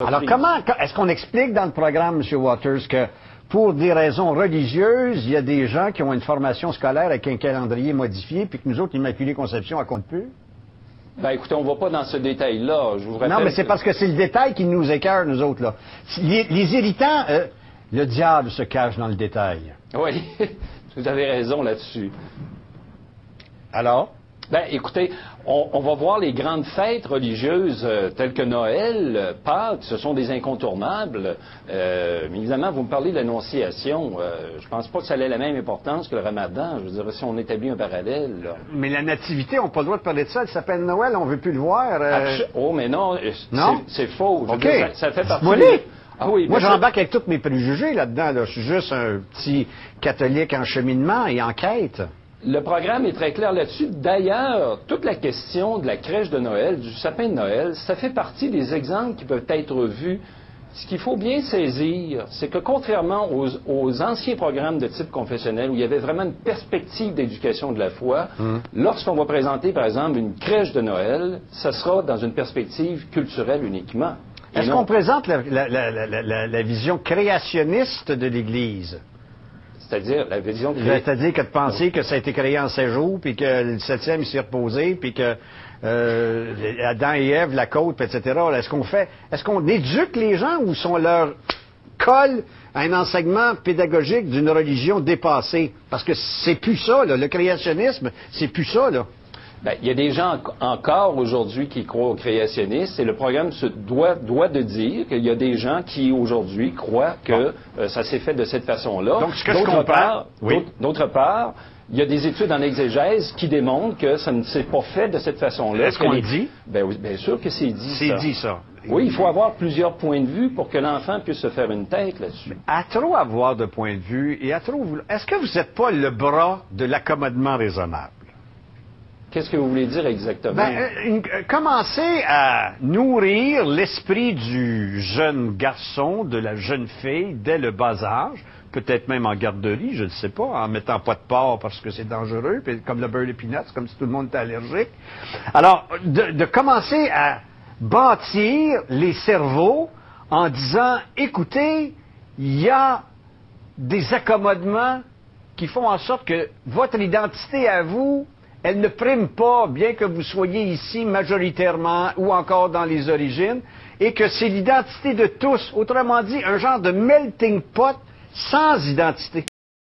Alors, est-ce qu'on explique dans le programme, M. Waters, que pour des raisons religieuses, il y a des gens qui ont une formation scolaire avec un calendrier modifié, puis que nous autres, Immaculée Conception, à compte plus? Ben, écoutez, on ne va pas dans ce détail-là. Je vous rappelle. Non, mais c'est parce que c'est le détail qui nous écœure, nous autres, là. Les irritants, le diable se cache dans le détail. Oui, vous avez raison là-dessus. Alors? Ben, écoutez, on va voir les grandes fêtes religieuses telles que Noël, Pâques, ce sont des incontournables. Mais évidemment, vous me parlez de l'Annonciation. Je pense pas que ça ait la même importance que le Ramadan. Je veux dire, si on établit un parallèle. Là. Mais la Nativité, on n'a pas le droit de parler de ça. Elle s'appelle Noël, on veut plus le voir. Oh, mais non, c'est faux. OK. Dire, ça fait partie. Ah oui, moi, j'embarque avec tous mes préjugés là-dedans. Là. Je suis juste un petit catholique en cheminement et en quête. Le programme est très clair là-dessus. D'ailleurs, toute la question de la crèche de Noël, du sapin de Noël, ça fait partie des exemples qui peuvent être vus. Ce qu'il faut bien saisir, c'est que contrairement aux anciens programmes de type confessionnel, où il y avait vraiment une perspective d'éducation de la foi, lorsqu'on va présenter, par exemple, une crèche de Noël, ça sera dans une perspective culturelle uniquement. Est-ce qu'on présente la vision créationniste de l'Église? C'est-à-dire la vision C'est-à-dire que de penser que ça a été créé en 7 jours, puis que le 7e, il s'est reposé, puis que Adam et Ève, la côte, etc. Est-ce qu'on éduque les gens ou on leur colle à un enseignement pédagogique d'une religion dépassée? Parce que c'est plus ça, là. Le créationnisme, c'est plus ça, là. Ben, il y a des gens encore aujourd'hui qui croient au créationnisme et le programme se doit de dire qu'il y a des gens qui aujourd'hui croient que ça s'est fait de cette façon-là. Donc, ce que je comprends, d'autre part, il y a des études en exégèse qui démontrent que ça ne s'est pas fait de cette façon-là. Est-ce qu'on le dit? Ben oui, bien sûr que c'est dit. C'est dit, ça. Oui, il faut avoir plusieurs points de vue pour que l'enfant puisse se faire une tête là-dessus. À trop avoir de points de vue et à trop vouloir... Est-ce que vous n'êtes pas le bras de l'accommodement raisonnable? Qu'est-ce que vous voulez dire exactement? Commencer à nourrir l'esprit du jeune garçon, de la jeune fille, dès le bas âge, peut-être même en garderie, je ne sais pas, en mettant pas de porc parce que c'est dangereux, puis comme le beurre de peanuts, comme si tout le monde était allergique. Alors, de commencer à bâtir les cerveaux en disant, écoutez, il y a des accommodements qui font en sorte que votre identité à vous, elle ne prime pas, bien que vous soyez ici majoritairement ou encore dans les origines, et que c'est l'identité de tous. Autrement dit, un genre de melting pot sans identité.